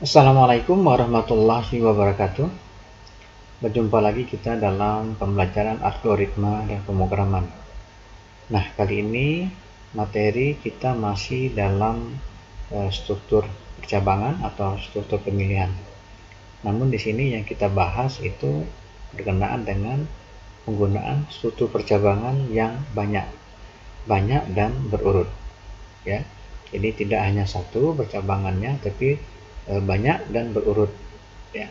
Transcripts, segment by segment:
Assalamualaikum warahmatullahi wabarakatuh. Berjumpa lagi kita dalam pembelajaran algoritma dan pemrograman. Nah, kali ini materi kita masih dalam struktur percabangan atau struktur pemilihan. Namun di sini yang kita bahas itu berkenaan dengan penggunaan struktur percabangan yang banyak dan berurut. Ya, jadi tidak hanya satu percabangannya, tapi banyak dan berurut. Ya.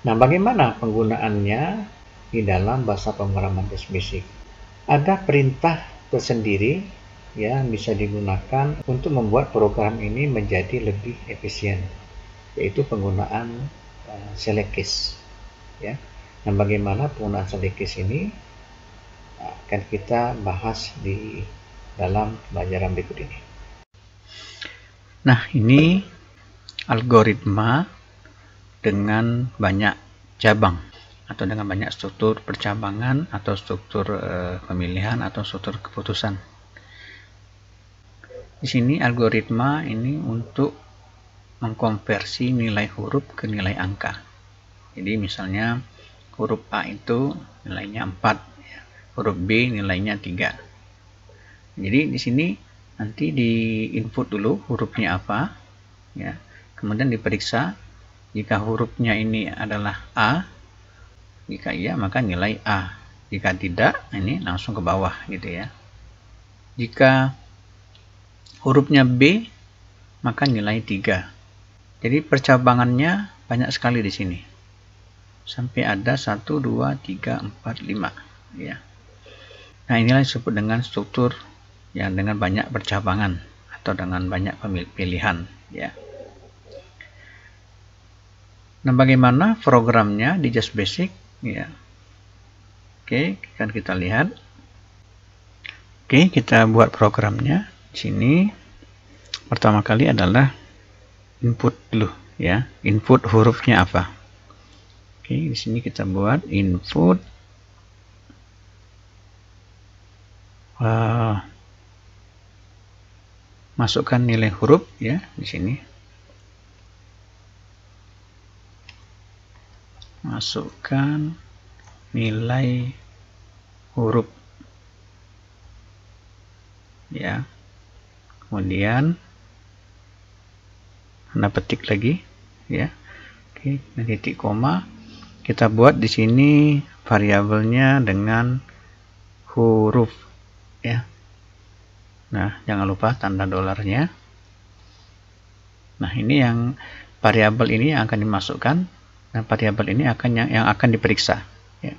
Nah, bagaimana penggunaannya di dalam bahasa pemrograman test basic? Ada perintah tersendiri yang bisa digunakan untuk membuat program ini menjadi lebih efisien, yaitu penggunaan select case. Ya. Nah, bagaimana penggunaan select case ini akan kita bahas di dalam pelajaran berikut ini. Nah, ini algoritma dengan banyak cabang atau dengan banyak struktur percabangan atau struktur pemilihan atau struktur keputusan. Di sini algoritma ini untuk mengkonversi nilai huruf ke nilai angka. Jadi misalnya huruf A itu nilainya 4, huruf B nilainya 3. Jadi di sini nanti di input dulu hurufnya apa, ya. Kemudian diperiksa jika hurufnya ini adalah A, jika iya maka nilai A, jika tidak ini langsung ke bawah gitu ya. Jika hurufnya B maka nilai 3. Jadi percabangannya banyak sekali di sini. Sampai ada 1, 2, 3, 4, 5 ya. Nah, inilah disebut dengan struktur yang dengan banyak percabangan atau dengan banyak pilihan ya. Nah, bagaimana programnya di Just Basic ya. Oke, kan kita lihat. Oke, kita buat programnya. Di sini pertama kali adalah input dulu ya. Input hurufnya apa? Oke, di sini kita buat input masukkan nilai huruf ya di sini. Masukkan nilai huruf ya. Kemudian Anda petik lagi ya. Oke, titik koma. Kita buat di sini variabelnya dengan huruf ya. Nah, jangan lupa tanda dolarnya. Nah, ini yang variabel ini yang akan dimasukkan dan variabel ini yang akan diperiksa ya.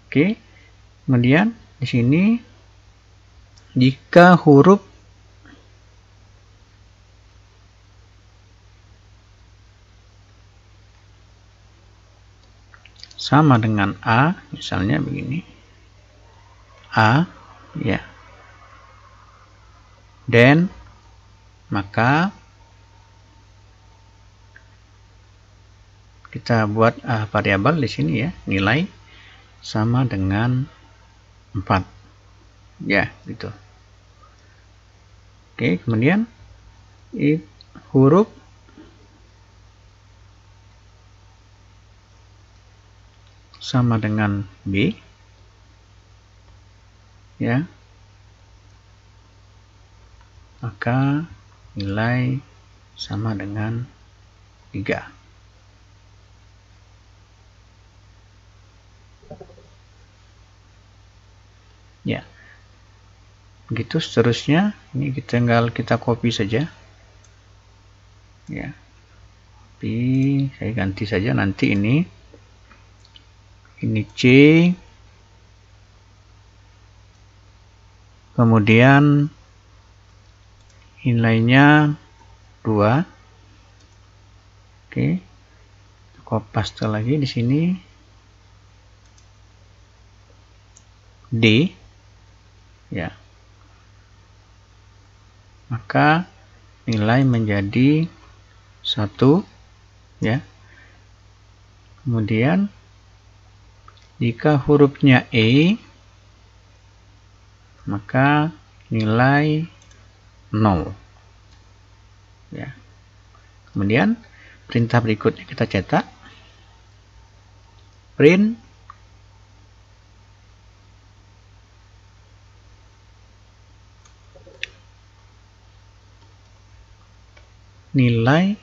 Oke. Kemudian di sini jika huruf sama dengan A, misalnya begini, A ya, dan maka kita buat variabel di sini ya, nilai sama dengan 4 ya, gitu. Oke, kemudian huruf sama dengan B ya, maka nilai sama dengan 3 ya. Begitu seterusnya. Ini tinggal kita copy saja ya. Tapi saya ganti saja nanti ini C, kemudian nilainya 2. Oke, copy paste lagi di sini D ya, maka nilai menjadi 1 ya. Kemudian jika hurufnya E maka nilai 0 ya. Kemudian perintah berikutnya kita cetak print nilai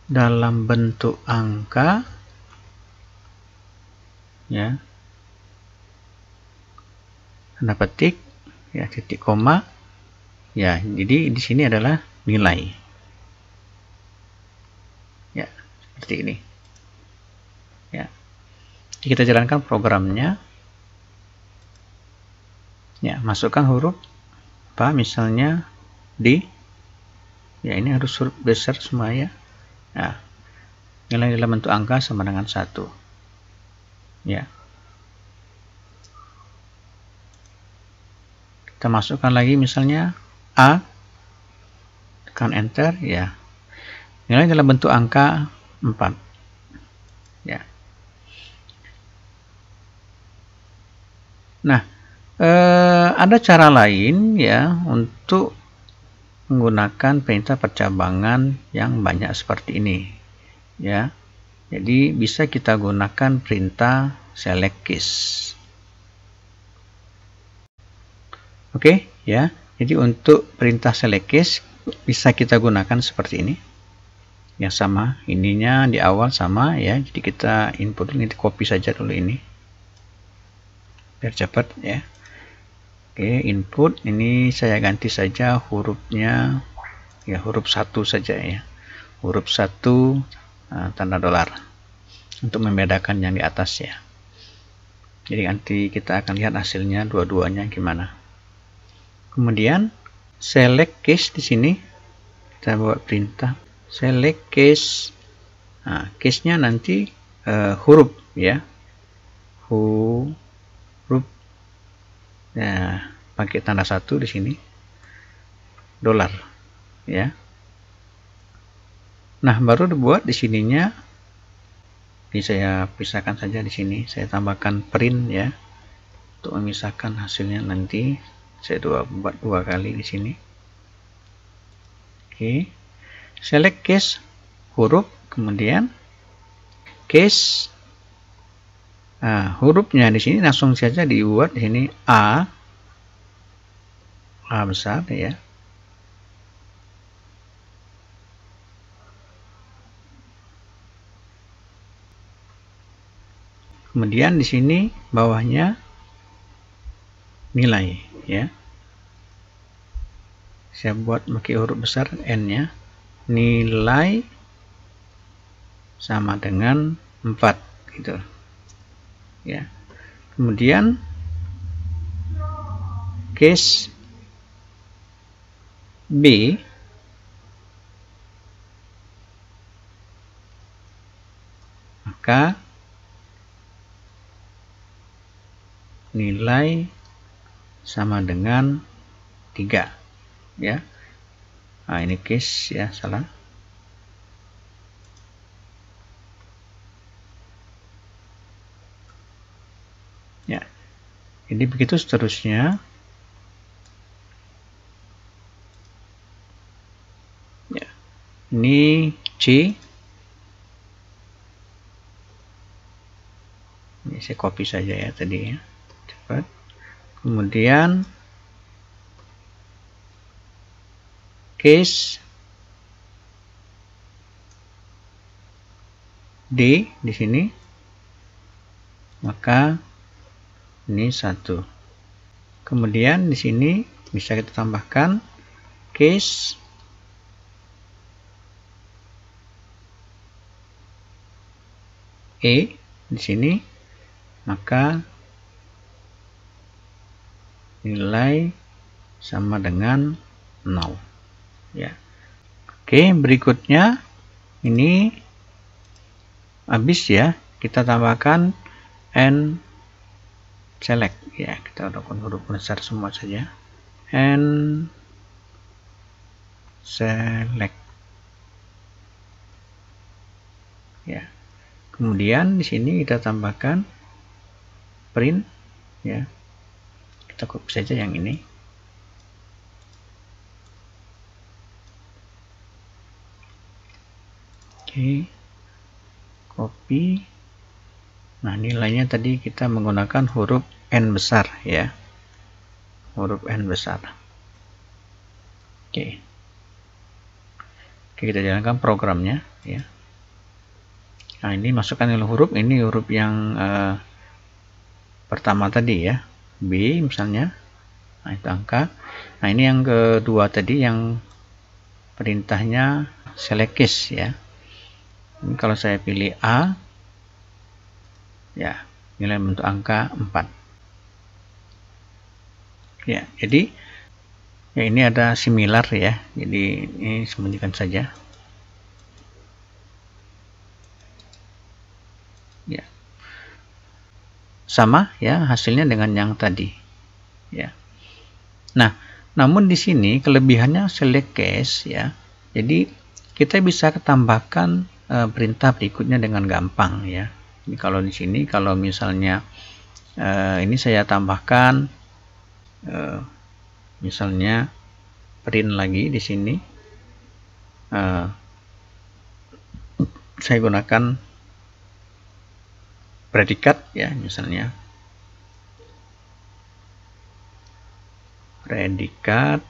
dalam bentuk angka, ya, tanda petik, ya, titik koma, ya. Jadi di sini adalah nilai, ya, seperti ini, ya. Jadi kita jalankan programnya, ya. Masukkan huruf apa, misalnya D, ya, ini harus huruf besar semua, ya. Nah, nilai dalam bentuk angka sama dengan 1, ya. Kita masukkan lagi misalnya A, tekan enter, ya. Nilai dalam bentuk angka 4, ya. Nah, ada cara lain, ya, untuk menggunakan perintah percabangan yang banyak seperti ini, ya. Jadi bisa kita gunakan perintah select case. Oke, ya. Jadi untuk perintah select case bisa kita gunakan seperti ini. Yang sama, ininya di awal sama, ya. Jadi kita input ini, copy saja dulu ini biar cepat, ya. Oke, input ini saya ganti saja hurufnya, ya, huruf 1 saja, ya. Huruf 1 tanda dolar untuk membedakan yang di atas, ya. Jadi nanti kita akan lihat hasilnya dua-duanya gimana. Kemudian select case di sini kita buat perintah select case. Nah, case-nya nanti huruf, ya. Huruf, ya, pakai tanda 1 di sini, dolar, ya. Nah, baru dibuat di sininya. Ini saya pisahkan saja di sini. Saya tambahkan print, ya, untuk memisahkan hasilnya nanti. Saya buat 2 kali di sini. Oke, select case huruf, kemudian case. Nah, hurufnya di sini langsung saja dibuat di sini A besar, ya. Kemudian di sini bawahnya nilai, ya. Saya buat pakai huruf besar N-nya. Nilai sama dengan 4, gitu, ya. Kemudian case B, maka nilai sama dengan 3, ya. Nah, ini case, ya, salah. Ya, jadi begitu seterusnya. Ya, ini C. Ini saya copy saja, ya, tadi, ya, cepat. Kemudian case D di sini, maka ini 1. Kemudian di sini bisa kita tambahkan case E di sini, maka nilai sama dengan 0, ya. Oke, berikutnya ini habis, ya. Kita tambahkan N select, ya. Kita lakukan huruf besar semua saja. N select, ya. Kemudian di sini kita tambahkan print, ya. Kita copy saja yang ini. Oke, copy. Nah, nilainya tadi kita menggunakan huruf N besar ya, huruf N besar. Oke, kita jalankan programnya ya. Nah, ini masukkan nilai huruf, ini huruf yang pertama tadi ya, B misalnya. Nah, itu angka. Nah, ini yang kedua tadi yang perintahnya select case ya. Ini kalau saya pilih A ya, nilai bentuk angka 4 ya. Jadi ya, ini ada similar ya, jadi ini sembunyikan saja ya, sama ya hasilnya dengan yang tadi ya. Nah, namun di sini kelebihannya select case ya, jadi kita bisa tambahkan perintah berikutnya dengan gampang ya. Jadi kalau di sini, kalau misalnya ini saya tambahkan misalnya print lagi di sini, saya gunakan predikat ya, misalnya predikat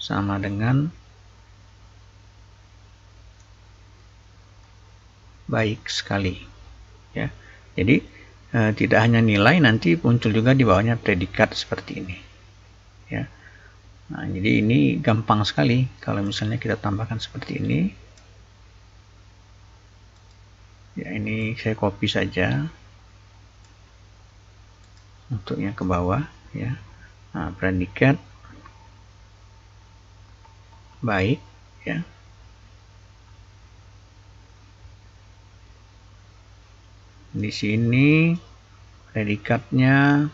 sama dengan baik sekali ya. Jadi tidak hanya nilai, nanti muncul juga di bawahnya predikat seperti ini ya. Nah, jadi ini gampang sekali kalau misalnya kita tambahkan seperti ini ya. Ini saya copy saja untuk yang ke bawah ya. Nah, predikat baik ya. Di sini predikatnya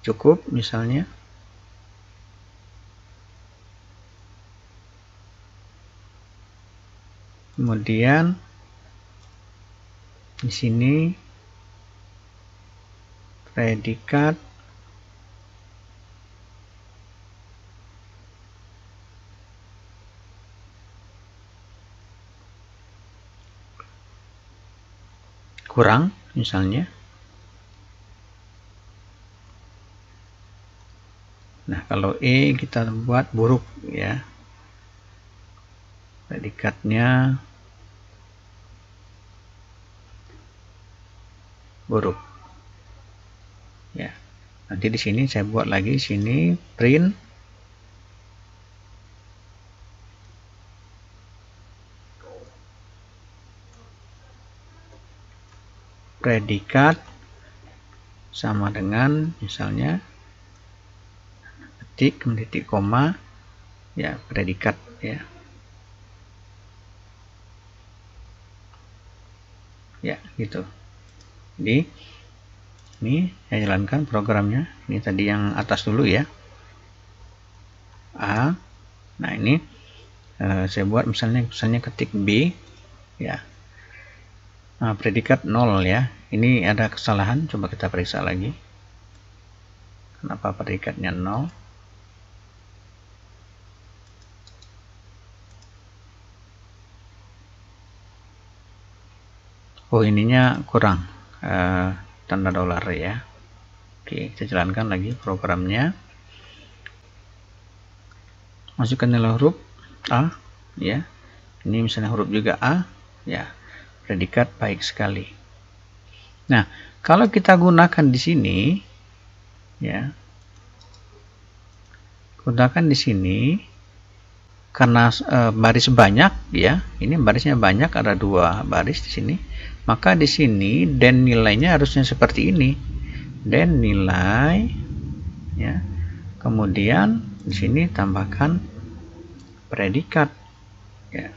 cukup misalnya. Kemudian di sini predikat kurang misalnya. Nah, kalau E kita buat buruk ya, predikatnya buruk ya. Nanti di sini saya buat lagi, sini print predikat sama dengan misalnya titik, titik koma ya, predikat ya. Ya, gitu. Jadi ini saya jalankan programnya. Ini tadi yang atas dulu ya, A. Nah, ini saya buat misalnya ketik B ya. Nah, predikat 0 ya. Ini ada kesalahan, coba kita periksa lagi. Kenapa predikatnya 0? Oh, ininya kurang tanda dolar ya. Oke, kita jalankan lagi programnya. Masukkan nilai huruf A ya. Ini misalnya huruf juga A ya. Predikat baik sekali. Nah, kalau kita gunakan di sini ya, gunakan di sini karena baris banyak ya. Ini barisnya banyak, ada 2 baris di sini. Maka di sini dan nilainya harusnya seperti ini. Dan nilai ya. Kemudian di sini tambahkan predikat ya.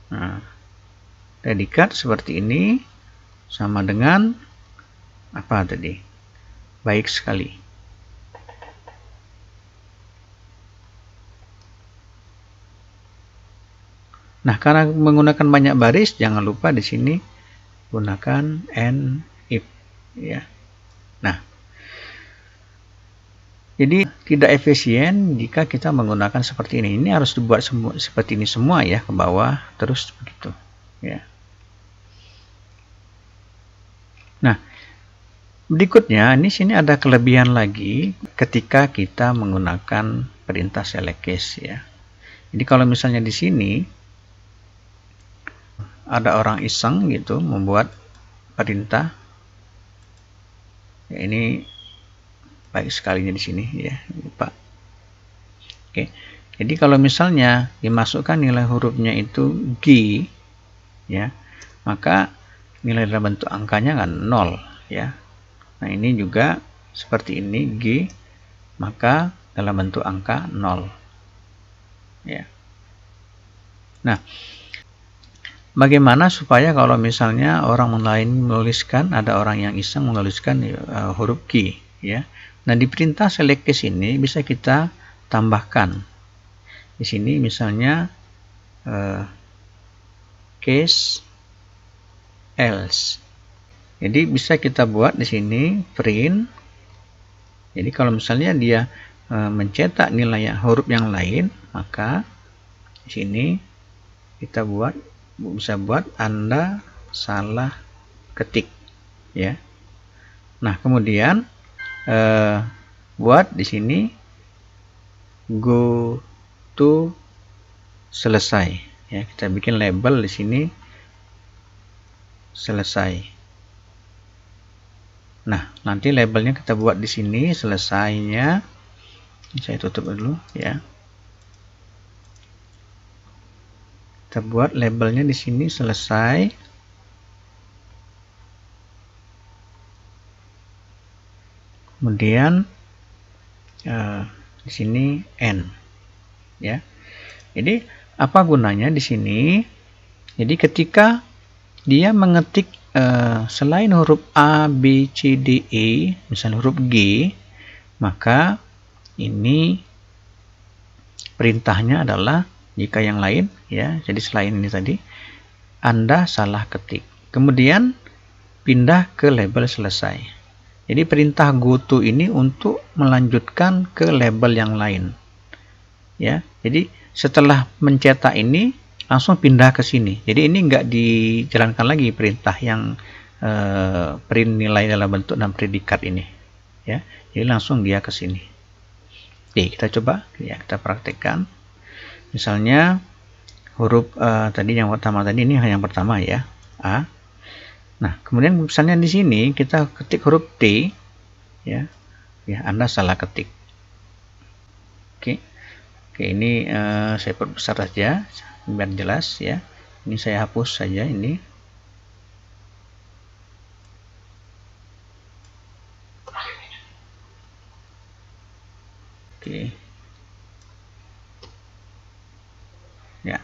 Nah, predikat seperti ini sama dengan apa tadi? Baik sekali. Nah, karena menggunakan banyak baris, jangan lupa di sini gunakan and if ya. Nah, jadi tidak efisien jika kita menggunakan seperti ini. Ini harus dibuat seperti ini semua ya, ke bawah terus begitu ya. Nah, berikutnya ini sini ada kelebihan lagi ketika kita menggunakan perintah select case ya. Jadi kalau misalnya di sini ada orang iseng gitu membuat perintah ya, ini baik sekalinya di sini ya, lupa. Oke, jadi kalau misalnya dimasukkan nilai hurufnya itu G ya, maka nilai dalam bentuk angkanya kan 0 ya. Nah, ini juga seperti ini, G maka dalam bentuk angka 0 ya. Nah, bagaimana supaya kalau misalnya orang lain menuliskan, ada orang yang iseng menuliskan huruf G ya. Nah, di perintah select case ini bisa kita tambahkan. Di sini misalnya case else. Jadi bisa kita buat di sini print. Jadi kalau misalnya dia mencetak nilai huruf yang lain, maka di sini kita bisa buat Anda salah ketik ya. Nah, kemudian buat di sini go to selesai ya, kita bikin label di sini selesai. Nah, nanti labelnya kita buat di sini selesainya. Saya tutup dulu ya. Kita buat labelnya di sini selesai. Kemudian di sini N ya. Jadi apa gunanya di sini? Jadi ketika dia mengetik selain huruf A, B, C, D, E, misalnya huruf G, maka ini perintahnya adalah jika yang lain ya. Jadi selain ini tadi Anda salah ketik. Kemudian pindah ke label selesai. Jadi perintah goto ini untuk melanjutkan ke label yang lain. Ya, jadi setelah mencetak ini langsung pindah ke sini. Jadi ini enggak dijalankan lagi perintah yang print nilai dalam bentuk dan predikat ini. Ya, jadi langsung dia ke sini. Oke, kita coba ya, kita praktekkan. Misalnya huruf tadi yang pertama tadi, ini yang pertama ya, A. Nah, kemudian misalnya di sini kita ketik huruf T ya. Ya, Anda salah ketik. Oke. Oke, ini saya perbesar saja biar jelas ya. Ini saya hapus saja ini. Oke. Ya.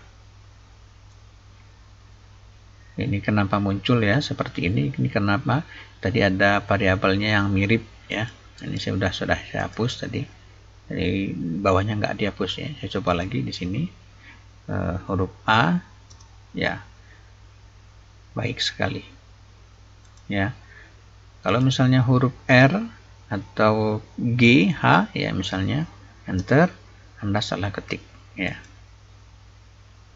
Ini kenapa muncul ya seperti ini? Ini kenapa? Tadi ada variabelnya yang mirip ya. Ini sudah saya hapus tadi. Jadi bawahnya nggak dihapus ya. Saya coba lagi di sini huruf A ya, baik sekali ya. Kalau misalnya huruf R atau G, H ya misalnya, enter, Anda salah ketik ya.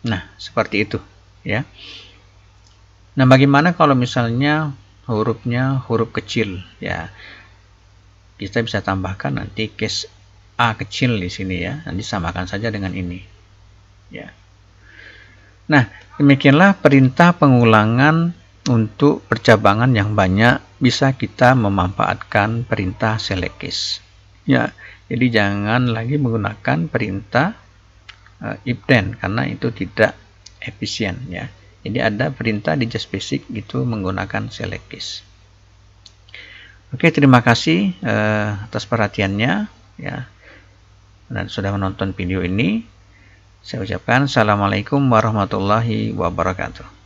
Nah, seperti itu ya. Nah, bagaimana kalau misalnya hurufnya huruf kecil ya? Kita bisa tambahkan nanti case A kecil di sini ya. Nanti samakan saja dengan ini. Ya. Nah, demikianlah perintah pengulangan untuk percabangan yang banyak bisa kita memanfaatkan perintah select case. Ya, jadi jangan lagi menggunakan perintah if then karena itu tidak efisien ya. Jadi ada perintah di Just Basic itu menggunakan select case. Oke, terima kasih atas perhatiannya ya, dan sudah menonton video ini. Saya ucapkan assalamualaikum warahmatullahi wabarakatuh.